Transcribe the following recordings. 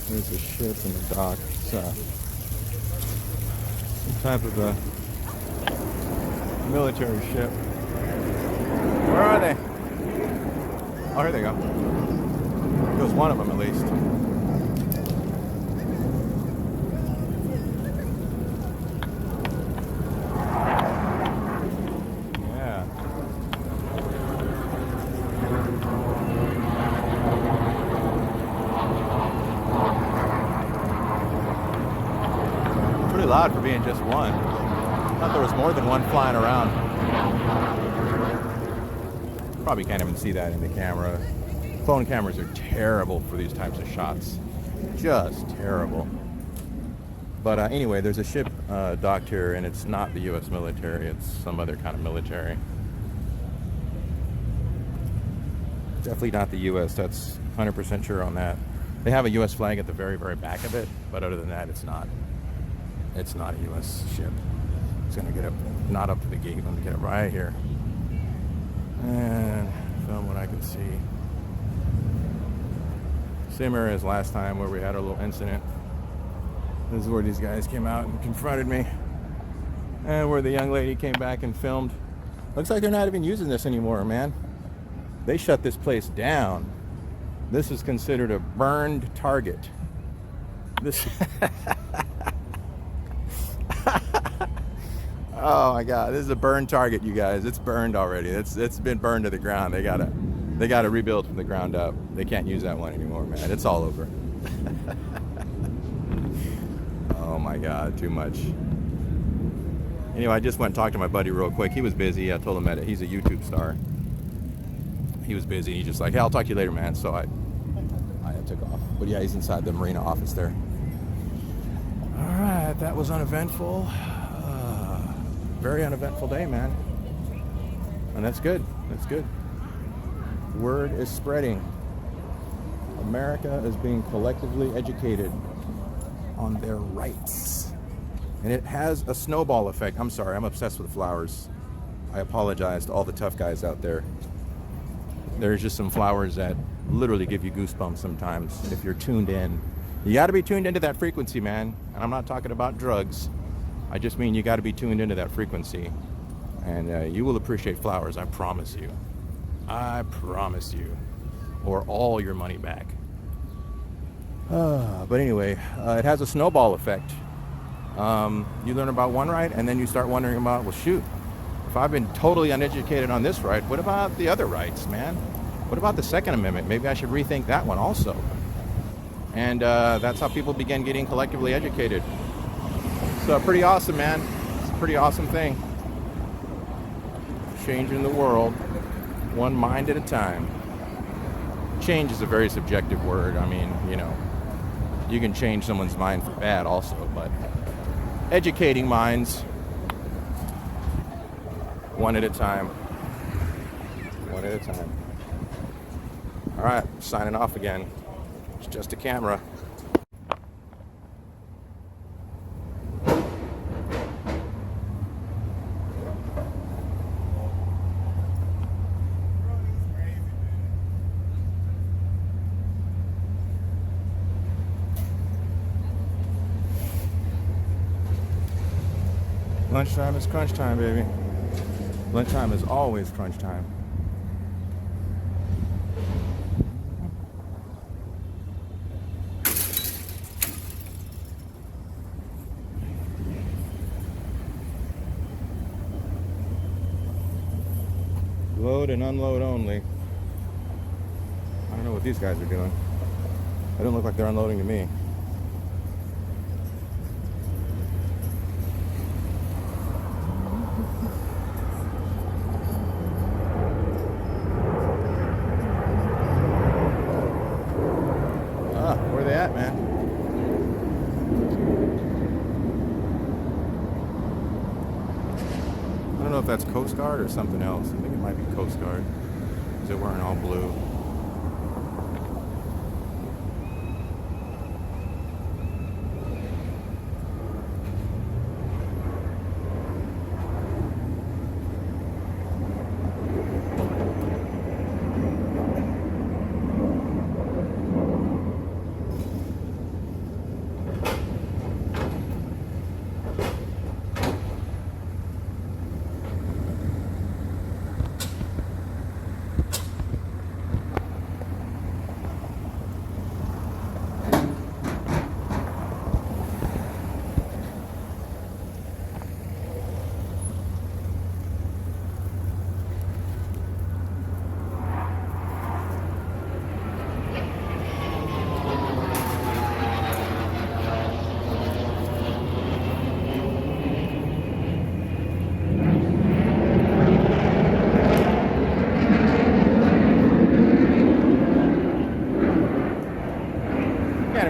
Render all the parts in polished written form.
There's a ship in the dock. It's some type of a military ship. Where are they? Oh, here they go. There's one of them at least. Yeah. Pretty loud for being just one. I thought there was more than one flying around. Probably can't even see that in the camera. Phone cameras are terrible for these types of shots. Just terrible. But anyway, there's a ship docked here, and it's not the U.S. military. It's some other kind of military. Definitely not the U.S. That's 100% sure on that. They have a U.S. flag at the very, very back of it, but other than that, it's not. It's not a U.S. ship. It's gonna get up, not up to the gate. I'm gonna get it right here and film what I can see. Same area as last time where we had our little incident. This is where these guys came out and confronted me, and where the young lady came back and filmed. Looks like they're not even using this anymore, man. They shut this place down. This is considered a burned target. This. Oh my God, this is a burned target, you guys. It's burned already. It's been burned to the ground. They gotta rebuild from the ground up. They can't use that one anymore, man. It's all over. Oh my God, too much. Anyway, I just went and talked to my buddy real quick. He was busy. I told him that he's a YouTube star. He was busy. He's just like, hey, I'll talk to you later, man. So I took off. But yeah, he's inside the marina office there. All right, that was uneventful. Very uneventful day, man. And that's good. That's good. Word is spreading. America is being collectively educated on their rights. And it has a snowball effect. I'm sorry, I'm obsessed with flowers. I apologize to all the tough guys out there. There's just some flowers that literally give you goosebumps sometimes if you're tuned in. You got to be tuned into that frequency, man. And I'm not talking about drugs. I just mean you got to be tuned into that frequency. And you will appreciate flowers, I promise you. I promise you. Or all your money back. But anyway, it has a snowball effect. You learn about one right, and then you start wondering about, well, shoot, if I've been totally uneducated on this right, what about the other rights, man? What about the Second Amendment? Maybe I should rethink that one also. And that's how people begin getting collectively educated. So pretty awesome, man. It's a pretty awesome thing. Changing the world one mind at a time. Change is a very subjective word. I mean, you know, you can change someone's mind for bad also, but educating minds one at a time. One at a time. All right, signing off again. It's just a camera. Lunchtime is crunch time, baby. Lunchtime is always crunch time. Load and unload only. I don't know what these guys are doing. They don't look like they're unloading to me. Where are they at, man? I don't know if that's Coast Guard or something else. I think it might be Coast Guard. Because they're wearing all blue.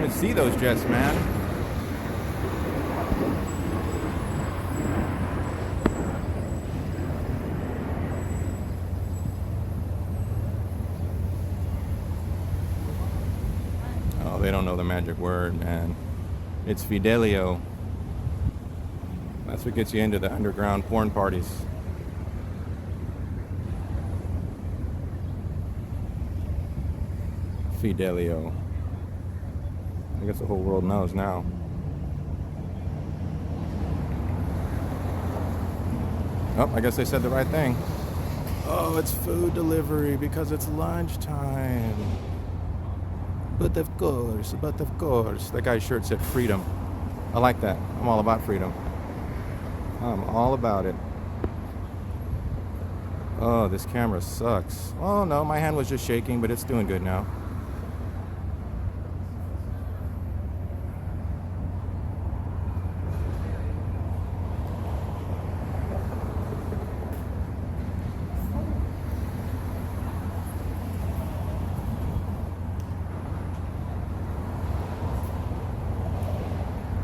even see those jets, man. Oh, they don't know the magic word, man. It's Fidelio. That's what gets you into the underground porn parties. Fidelio. I guess the whole world knows now. Oh, I guess they said the right thing. Oh, it's food delivery because it's lunchtime. But of course. That guy's shirt said freedom. I like that. I'm all about freedom. I'm all about it. Oh, this camera sucks. Oh no, my hand was just shaking, but it's doing good now.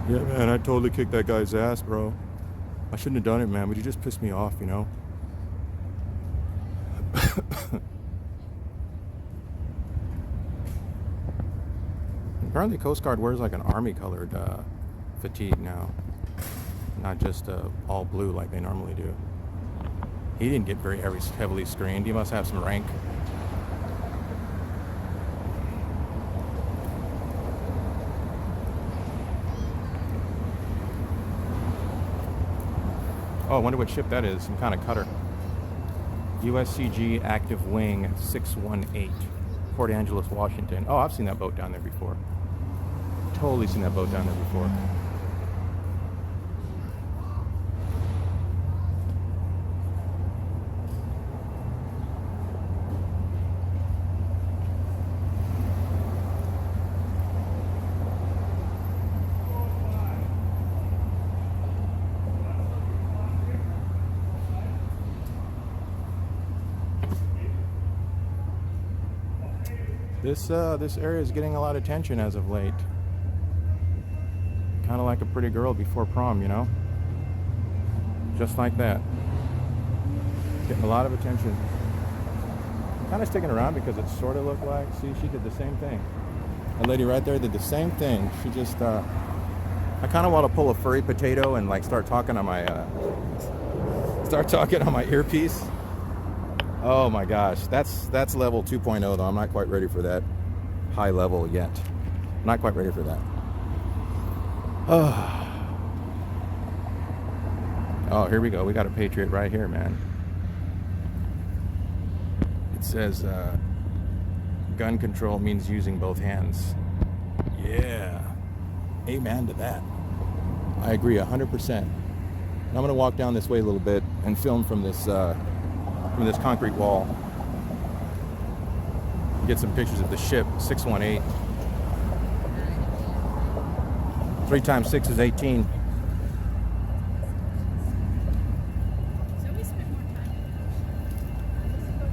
Yeah, man, I totally kicked that guy's ass, bro. I shouldn't have done it, man, but he just pissed me off, you know? Apparently Coast Guard wears like an army-colored fatigue now. Not just all blue like they normally do. He didn't get very heavily screened. He must have some rank. Oh, I wonder what ship that is. Some kind of cutter. USCG Active Wing 618. Port Angeles, Washington. Oh, I've seen that boat down there before. Totally seen that boat down there before. This area is getting a lot of attention as of late. Kind of like a pretty girl before prom, you know? Just like that. Getting a lot of attention. Kind of sticking around because it sort of looked like, see, she did the same thing. A lady right there did the same thing. She just, I kind of want to pull a furry potato and like start talking on my earpiece. Oh my gosh, that's level 2.0 though. I'm not quite ready for that high level yet. I'm not quite ready for that. Oh, here we go. We got a Patriot right here, man. It says gun control means using both hands. Yeah, amen to that. I agree 100%. And I'm gonna walk down this way a little bit and film from this concrete wall. Get some pictures of the ship, 618. 3 times 6 is 18.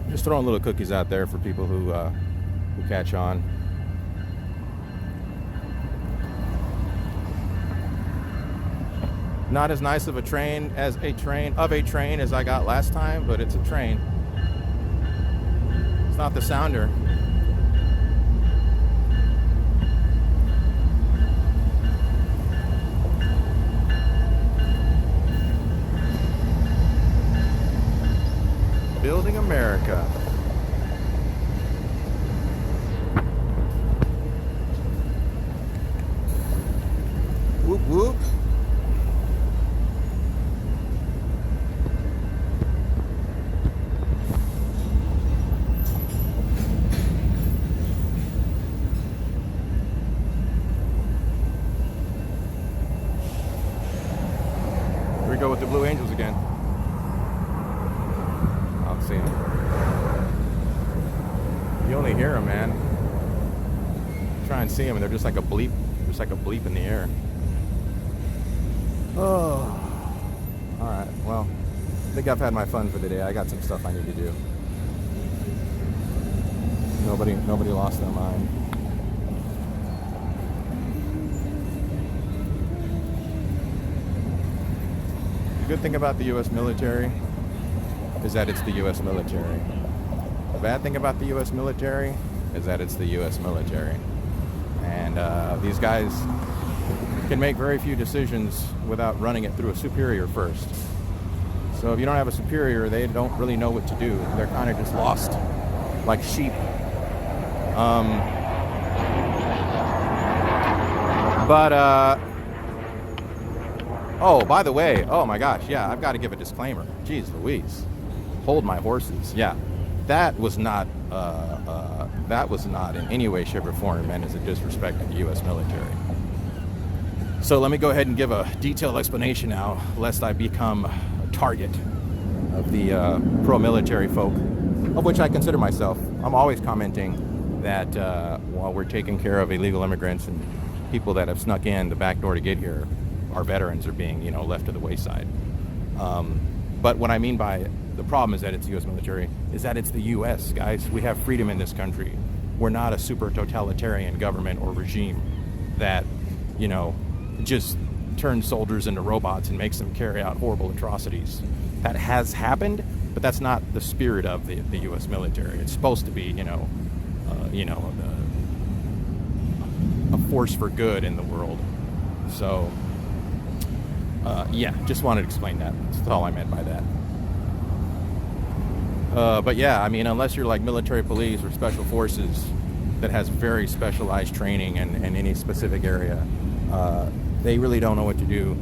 Just throwing little cookies out there for people who catch on. Not as nice of a train as I got last time, but it's a train. It's not the Sounder. Building America. Whoop whoop. Here we go with the Blue Angels again. I'll see them. You only hear them, man. Try and see them, and they're just like a bleep. Just like a bleep in the air. Oh. Alright, well, I think I've had my fun for the day. I got some stuff I need to do. Nobody lost their mind. good thing about the U.S. military is that it's the U.S. military. The bad thing about the U.S. military is that it's the U.S. military. And these guys can make very few decisions without running it through a superior first. So if you don't have a superior, they don't really know what to do. They're kind of just lost like sheep. Oh, by the way, oh my gosh, yeah, I've got to give a disclaimer. Jeez Louise. Hold my horses. Yeah, that was not in any way, shape, or form meant as a disrespect to the U.S. military. So let me go ahead and give a detailed explanation now, lest I become a target of the pro-military folk, of which I consider myself. I'm always commenting that while we're taking care of illegal immigrants and people that have snuck in the back door to get here, our veterans are being, left to the wayside. But what I mean by the problem is that it's the U.S. military, is that it's the U.S., guys. We have freedom in this country. We're not a super totalitarian government or regime that, just turns soldiers into robots and makes them carry out horrible atrocities. That has happened, but that's not the spirit of the U.S. military. It's supposed to be, a force for good in the world. So, yeah, just wanted to explain that. That's all I meant by that. But yeah, I mean, unless you're like military police or special forces that has very specialized training in any specific area, they really don't know what to do.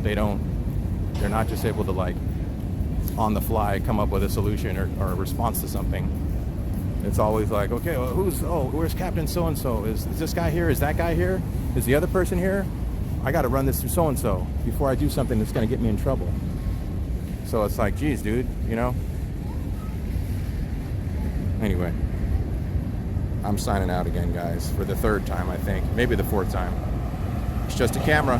They're not just able to like on the fly come up with a solution or a response to something. It's always like, okay, well, where's Captain so-and-so? Is this guy here? Is that guy here? Is the other person here? I got to run this through so-and-so before I do something that's going to get me in trouble. So it's like, geez, dude, Anyway, I'm signing out again, guys, for the third time, I think. Maybe the fourth time. It's just a camera.